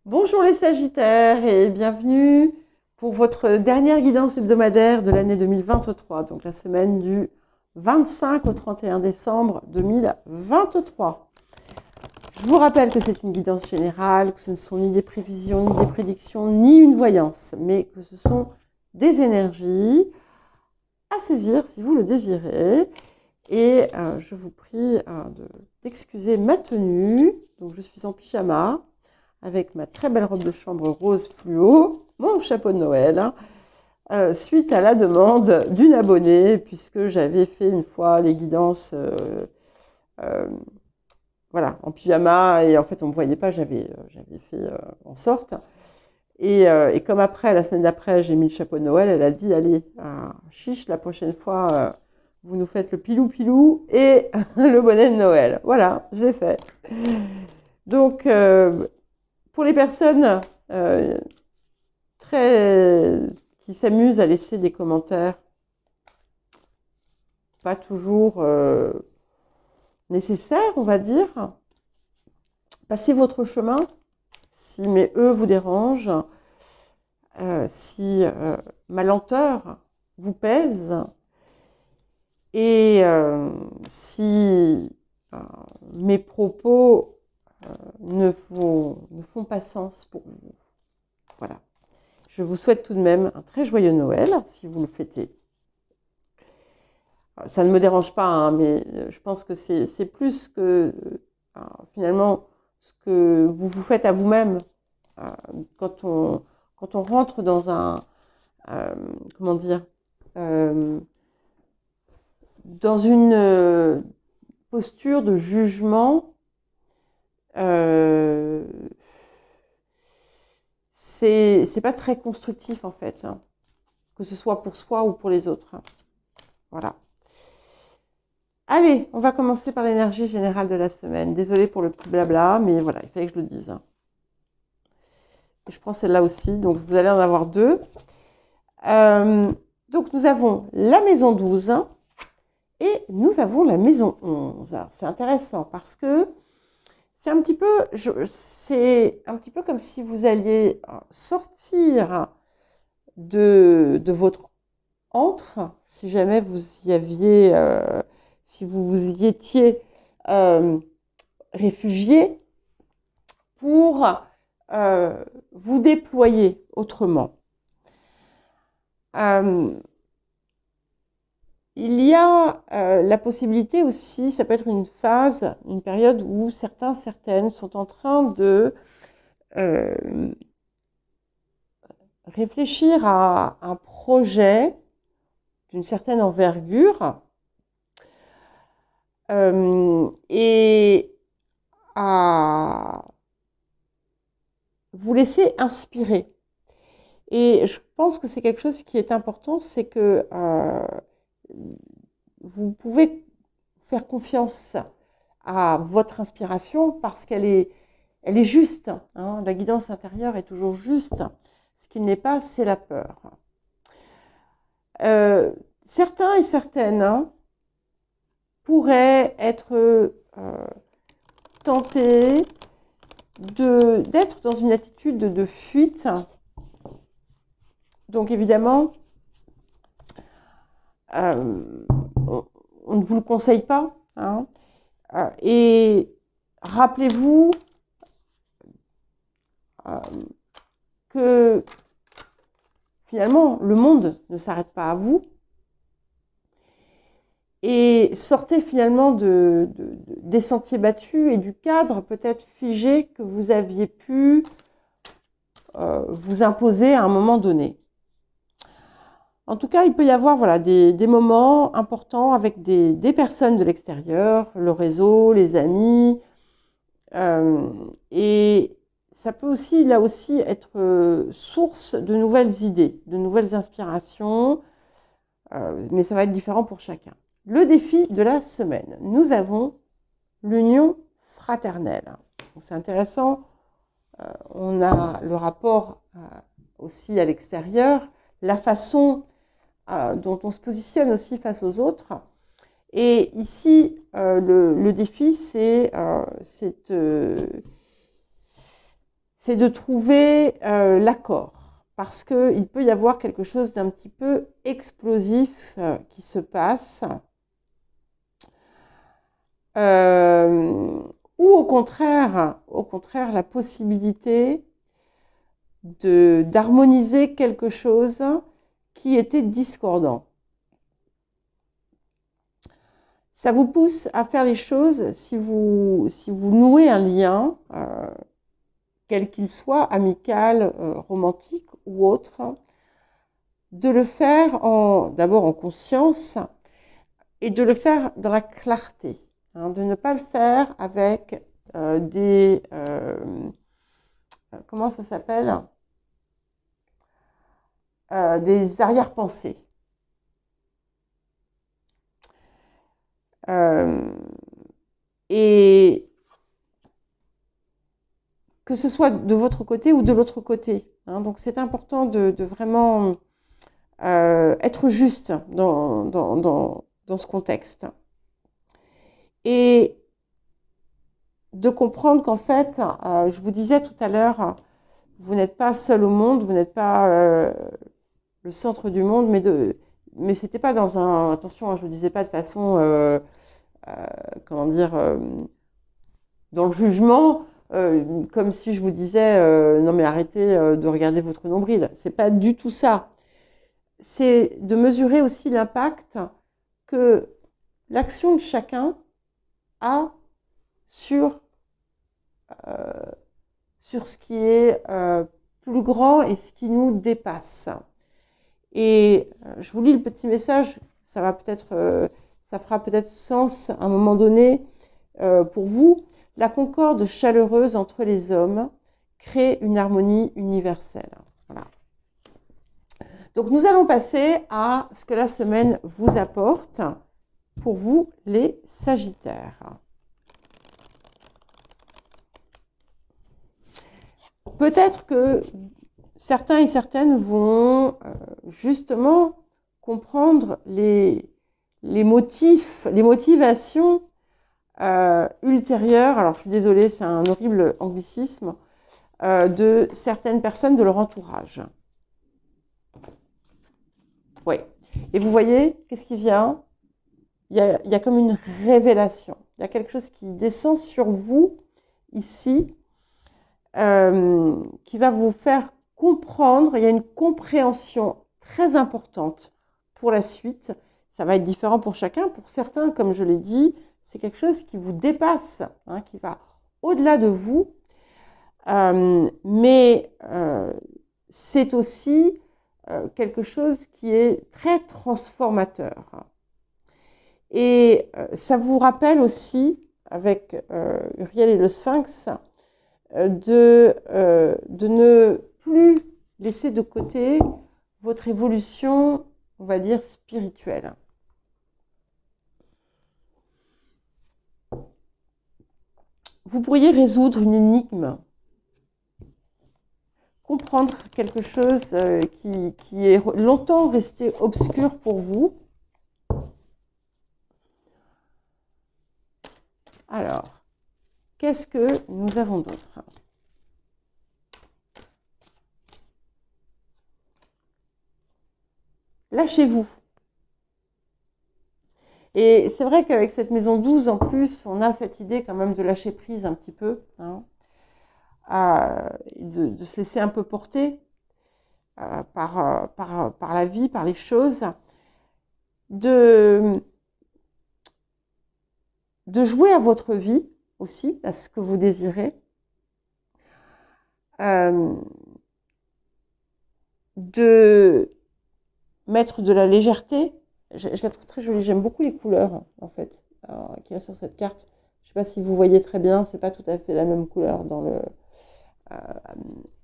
Bonjour les Sagittaires et bienvenue pour votre dernière guidance hebdomadaire de l'année 2023, donc la semaine du 25 au 31 décembre 2023. Je vous rappelle que c'est une guidance générale, que ce ne sont ni des prévisions, ni des prédictions, ni une voyance, mais que ce sont des énergies à saisir si vous le désirez. Et je vous prie d'excuser ma tenue, donc je suis en pyjama, avec ma très belle robe de chambre rose fluo, mon chapeau de Noël, suite à la demande d'une abonnée, puisque j'avais fait une fois les guidances voilà, en pyjama, et en fait on ne me voyait pas, j'avais fait en sorte. Et comme après, la semaine d'après, j'ai mis le chapeau de Noël, elle a dit, allez, chiche, la prochaine fois, vous nous faites le pilou-pilou et le bonnet de Noël. Voilà, je l'ai fait. Donc, pour les personnes qui s'amusent à laisser des commentaires pas toujours nécessaires, on va dire, passez votre chemin si mes E vous dérangent, si ma lenteur vous pèse et si mes propos ne font pas sens pour vous. Voilà. Je vous souhaite tout de même un très joyeux Noël, si vous le fêtez. Ça ne me dérange pas, hein, mais je pense que c'est plus que, finalement, ce que vous vous faites à vous-même quand on rentre dans un, comment dire, dans une posture de jugement. C'est pas très constructif en fait, hein, que ce soit pour soi ou pour les autres. Voilà. Allez, on va commencer par l'énergie générale de la semaine. Désolée pour le petit blabla, mais voilà, il fallait que je le dise. Et je prends celle-là aussi, donc vous allez en avoir deux. Donc nous avons la maison 12 et nous avons la maison 11. C'est intéressant parce que c'est un petit peu comme si vous alliez sortir de votre antre, si jamais vous y aviez, si vous vous y étiez réfugié, pour vous déployer autrement. Il y a la possibilité aussi, ça peut être une phase, une période où certaines sont en train de réfléchir à un projet d'une certaine envergure et à vous laisser inspirer. Et je pense que c'est quelque chose qui est important, c'est que vous pouvez faire confiance à votre inspiration parce qu'elle est juste. Hein. La guidance intérieure est toujours juste. Ce qui n'est pas, c'est la peur. Certains et certaines pourraient être tentés d'être dans une attitude de fuite. Donc évidemment, on ne vous le conseille pas. Hein. Et rappelez-vous que finalement, le monde ne s'arrête pas à vous. Et sortez finalement des sentiers battus et du cadre peut-être figé que vous aviez pu vous imposer à un moment donné. En tout cas, il peut y avoir voilà, des moments importants avec des personnes de l'extérieur, le réseau, les amis. Et ça peut aussi, là aussi, être source de nouvelles idées, de nouvelles inspirations. Mais ça va être différent pour chacun. Le défi de la semaine. Nous avons l'union fraternelle. C'est intéressant. On a le rapport aussi à l'extérieur, la façon dont on se positionne aussi face aux autres. Et ici, le défi, c'est c'est de trouver l'accord. Parce qu'il peut y avoir quelque chose d'un petit peu explosif qui se passe. Ou au contraire, la possibilité d'harmoniser quelque chose qui était discordant. Ça vous pousse à faire les choses si vous nouez un lien, quel qu'il soit, amical, romantique ou autre, de le faire d'abord en conscience et de le faire dans la clarté. De ne pas le faire avec comment ça s'appelle, des arrière-pensées. Et que ce soit de votre côté ou de l'autre côté. Donc c'est important de vraiment être juste dans ce contexte. Et de comprendre qu'en fait, je vous disais tout à l'heure, vous n'êtes pas seul au monde, vous n'êtes pas le centre du monde, mais c'était pas dans un... Attention, je ne vous disais pas de façon, comment dire, dans le jugement, comme si je vous disais, non mais arrêtez de regarder votre nombril. C'est pas du tout ça. C'est de mesurer aussi l'impact que l'action de chacun a sur ce qui est plus grand et ce qui nous dépasse. Et je vous lis le petit message, ça fera peut-être sens à un moment donné pour vous. La concorde chaleureuse entre les hommes crée une harmonie universelle. Voilà. Donc nous allons passer à ce que la semaine vous apporte pour vous les Sagittaires. Peut-être que certains et certaines vont justement comprendre les motivations ultérieures, alors je suis désolée, c'est un horrible anglicisme, de certaines personnes de leur entourage. Oui. Et vous voyez, qu'est-ce qui vient ? Il y a comme une révélation. Il y a quelque chose qui descend sur vous, ici, qui va vous faire comprendre. Il y a une compréhension très importante pour la suite. Ça va être différent pour chacun. Pour certains, comme je l'ai dit, c'est quelque chose qui vous dépasse, qui va au-delà de vous. Mais c'est aussi quelque chose qui est très transformateur. Et ça vous rappelle aussi, avec Uriel et le Sphinx, de ne plus laisser de côté votre évolution, on va dire, spirituelle. Vous pourriez résoudre une énigme, comprendre quelque chose qui est longtemps resté obscur pour vous. Alors, qu'est-ce que nous avons d'autre ? Lâchez-vous. Et c'est vrai qu'avec cette maison 12, en plus, on a cette idée quand même de lâcher prise un petit peu, de se laisser un peu porter par la vie, par les choses, de jouer à votre vie aussi, à ce que vous désirez, de mettre de la légèreté. Je la trouve très jolie, j'aime beaucoup les couleurs en fait qu'il y a sur cette carte. Je ne sais pas si vous voyez très bien, c'est pas tout à fait la même couleur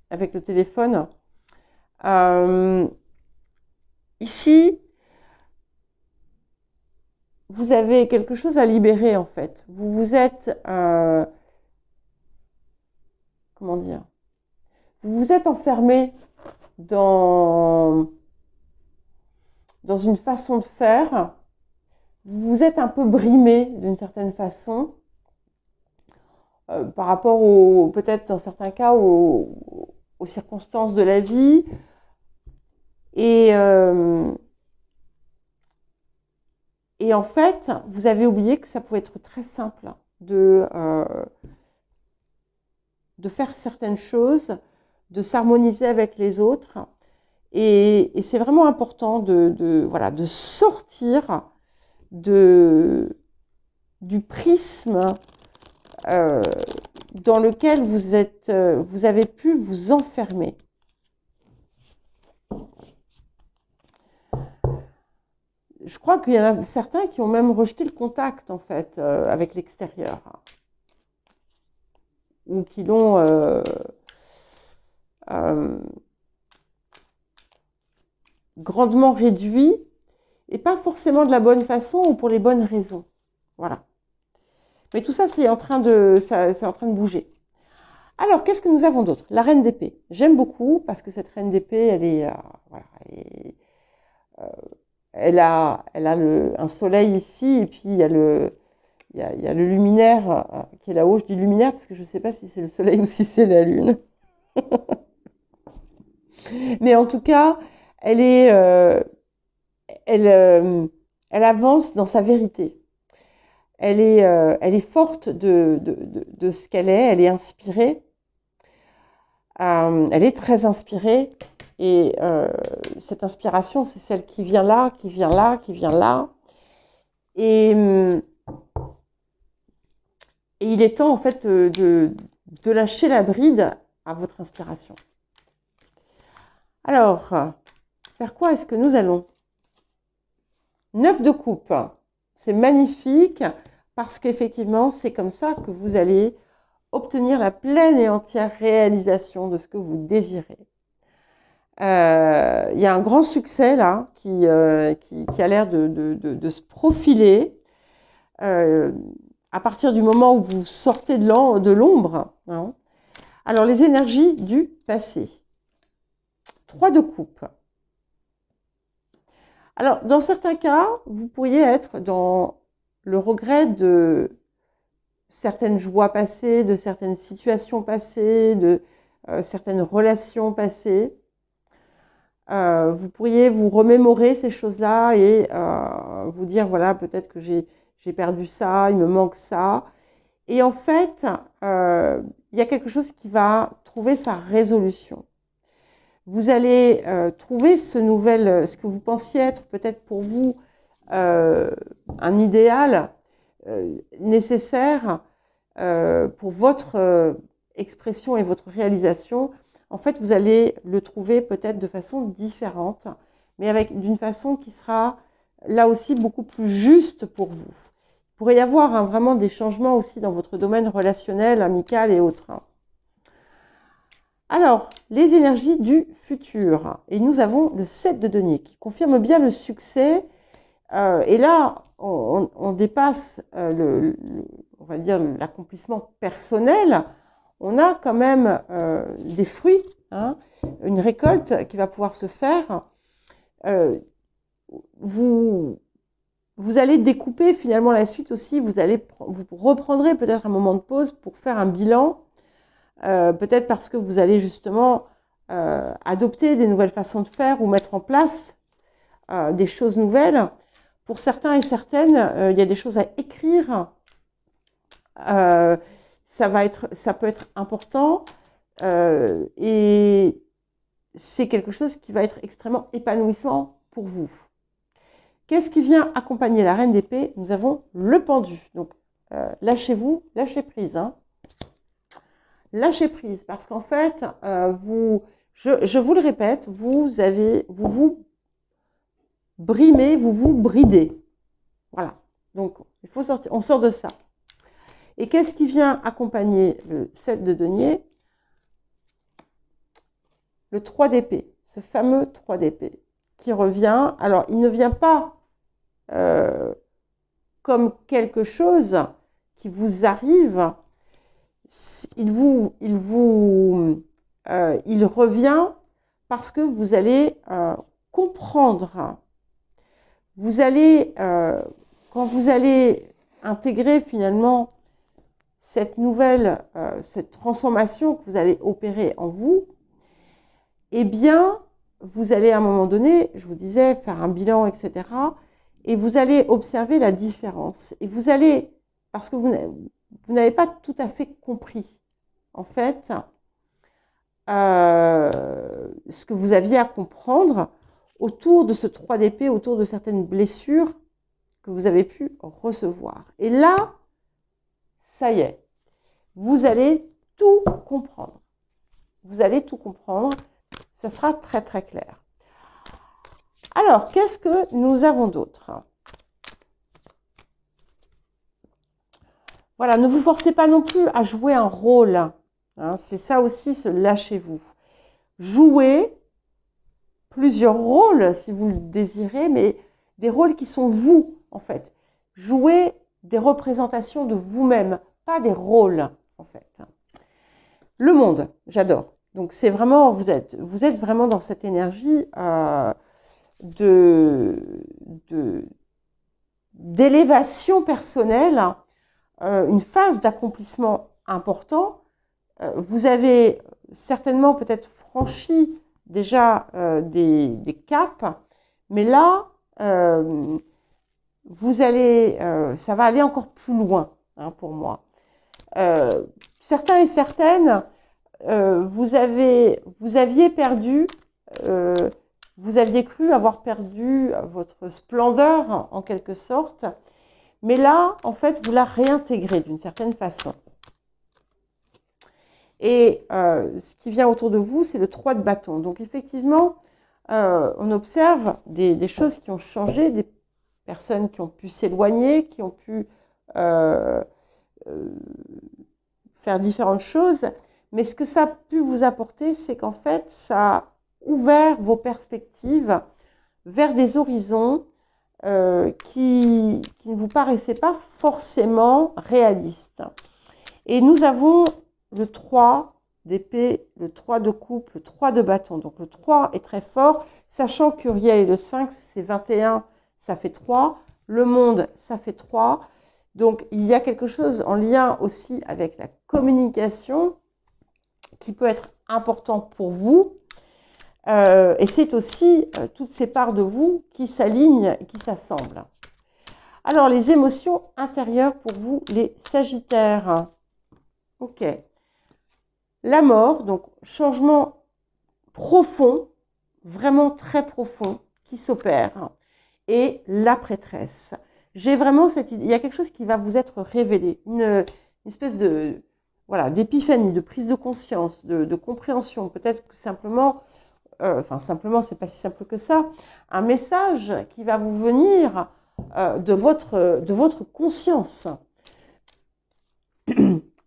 avec le téléphone. Ici, vous avez quelque chose à libérer en fait. Vous êtes, comment dire, vous vous êtes enfermé dans une façon de faire, vous êtes un peu brimé d'une certaine façon. par rapport peut-être dans certains cas aux circonstances de la vie. Et en fait, vous avez oublié que ça pouvait être très simple de faire certaines choses, de s'harmoniser avec les autres. Et c'est vraiment important voilà, de sortir du prisme dans lequel vous avez pu vous enfermer. Je crois qu'il y en a certains qui ont même rejeté le contact, en fait, avec l'extérieur. Ou qui l'ont grandement réduit, et pas forcément de la bonne façon ou pour les bonnes raisons. Voilà. Mais tout ça, c'est en train de bouger. Alors, qu'est-ce que nous avons d'autre? La reine d'épée. J'aime beaucoup parce que cette reine d'épée, elle est... voilà, elle a un soleil ici, et puis il y a le luminaire qui est là-haut. Je dis luminaire parce que je ne sais pas si c'est le soleil ou si c'est la lune. Mais en tout cas, elle avance dans sa vérité. Elle est forte de ce qu'elle est, elle est inspirée. Elle est très inspirée. Et cette inspiration, c'est celle qui vient là, qui vient là, qui vient là. Et il est temps, en fait, de lâcher la bride à votre inspiration. Alors, vers quoi est-ce que nous allons? 9 de coupe. C'est magnifique parce qu'effectivement, c'est comme ça que vous allez obtenir la pleine et entière réalisation de ce que vous désirez. Il y a un grand succès là qui a l'air de se profiler à partir du moment où vous sortez de l'ombre. Hein. Alors, les énergies du passé. 3 de coupe. Alors, dans certains cas, vous pourriez être dans le regret de certaines joies passées, de certaines situations passées, de certaines relations passées. Vous pourriez vous remémorer ces choses-là et vous dire, voilà, peut-être que j'ai perdu ça, il me manque ça. Et en fait, il y a quelque chose qui va trouver sa résolution. Vous allez trouver ce que vous pensiez être peut-être pour vous un idéal nécessaire pour votre expression et votre réalisation. En fait, vous allez le trouver peut-être de façon différente, mais d'une façon qui sera là aussi beaucoup plus juste pour vous. Il pourrait y avoir vraiment des changements aussi dans votre domaine relationnel, amical et autres. Alors, les énergies du futur. Et nous avons le 7 de denier qui confirme bien le succès. Et là, on dépasse on va dire l'accomplissement personnel. On a quand même des fruits, hein, une récolte qui va pouvoir se faire. Vous allez découper finalement la suite aussi. Vous reprendrez peut-être un moment de pause pour faire un bilan. Peut-être parce que vous allez justement adopter des nouvelles façons de faire ou mettre en place des choses nouvelles. Pour certains et certaines, il y a des choses à écrire. Ça peut être important et c'est quelque chose qui va être extrêmement épanouissant pour vous. Qu'est-ce qui vient accompagner la reine d'épée? Nous avons le pendu. Donc, lâchez-vous, lâchez prise. Hein. Lâchez prise parce qu'en fait, je vous le répète, vous vous brimez, vous vous bridez. Voilà. Donc, il faut sortir. On sort de ça. Et qu'est-ce qui vient accompagner le 7 de denier? Le 3 d'épée, ce fameux 3 d'épée qui revient. Alors, il ne vient pas comme quelque chose qui vous arrive. Il revient parce que vous allez comprendre. Vous allez, quand vous allez intégrer finalement cette nouvelle, cette transformation que vous allez opérer en vous, eh bien, vous allez à un moment donné, je vous disais, faire un bilan, etc. Et vous allez observer la différence. Et vous allez, parce que vous n'avez pas tout à fait compris, en fait, ce que vous aviez à comprendre autour de ce 3 d'épée, autour de certaines blessures que vous avez pu recevoir. Et là, ça y est, vous allez tout comprendre. Vous allez tout comprendre. Ça sera très très clair. Alors, qu'est-ce que nous avons d'autre? Voilà, ne vous forcez pas non plus à jouer un rôle. Hein, c'est ça aussi, se lâchez-vous. Jouez plusieurs rôles si vous le désirez, mais des rôles qui sont vous, en fait. Jouez des représentations de vous-même, pas des rôles, en fait. Le monde, j'adore. Donc, c'est vraiment, vous êtes vraiment dans cette énergie d'élévation personnelle, une phase d'accomplissement important. Vous avez certainement peut-être franchi déjà des caps, mais là, vous allez, ça va aller encore plus loin, hein, pour moi. Certains et certaines, vous aviez perdu, vous aviez cru avoir perdu votre splendeur en quelque sorte, mais là, en fait, vous la réintégrez d'une certaine façon. Et ce qui vient autour de vous, c'est le 3 de bâton. Donc effectivement, on observe des choses qui ont changé, des personnes qui ont pu s'éloigner, qui ont pu faire différentes choses. Mais ce que ça a pu vous apporter, c'est qu'en fait, ça a ouvert vos perspectives vers des horizons qui ne vous paraissaient pas forcément réalistes. Et nous avons le 3 d'épée, le 3 de coupe, le 3 de bâton. Donc le 3 est très fort, sachant qu'Uriel et le Sphinx, c'est 21, ça fait 3. Le monde, ça fait 3. Donc il y a quelque chose en lien aussi avec la communication qui peut être important pour vous. Et c'est aussi toutes ces parts de vous qui s'alignent et qui s'assemblent. Alors, les émotions intérieures pour vous, les Sagittaires. Ok. La mort, donc changement profond, vraiment très profond, qui s'opère. Et la prêtresse. J'ai vraiment cette idée, il y a quelque chose qui va vous être révélé, une espèce de, voilà, d'épiphanie, de prise de conscience, de compréhension. Peut-être que simplement, simplement, c'est pas si simple que ça, un message qui va vous venir de votre conscience.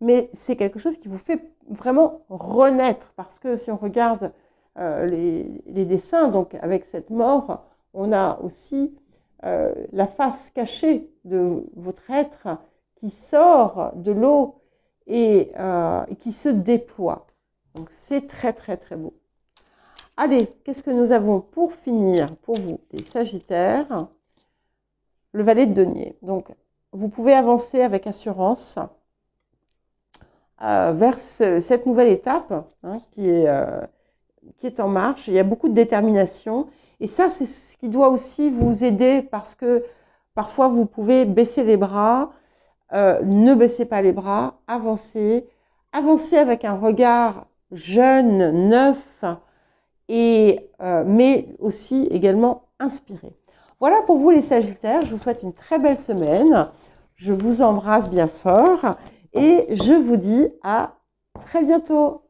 Mais c'est quelque chose qui vous fait vraiment renaître, parce que si on regarde les dessins, donc avec cette mort, on a aussi la face cachée de votre être qui sort de l'eau et qui se déploie. Donc c'est très très très beau. Allez, qu'est-ce que nous avons pour finir pour vous, les Sagittaires? Le valet de denier. Donc vous pouvez avancer avec assurance vers cette nouvelle étape, hein, qui est en marche. Il y a beaucoup de détermination. Et ça, c'est ce qui doit aussi vous aider, parce que parfois, vous pouvez baisser les bras. Ne baissez pas les bras. Avancez. Avancez avec un regard jeune, neuf, mais aussi également inspiré. Voilà pour vous, les Sagittaires. Je vous souhaite une très belle semaine. Je vous embrasse bien fort. Et je vous dis à très bientôt.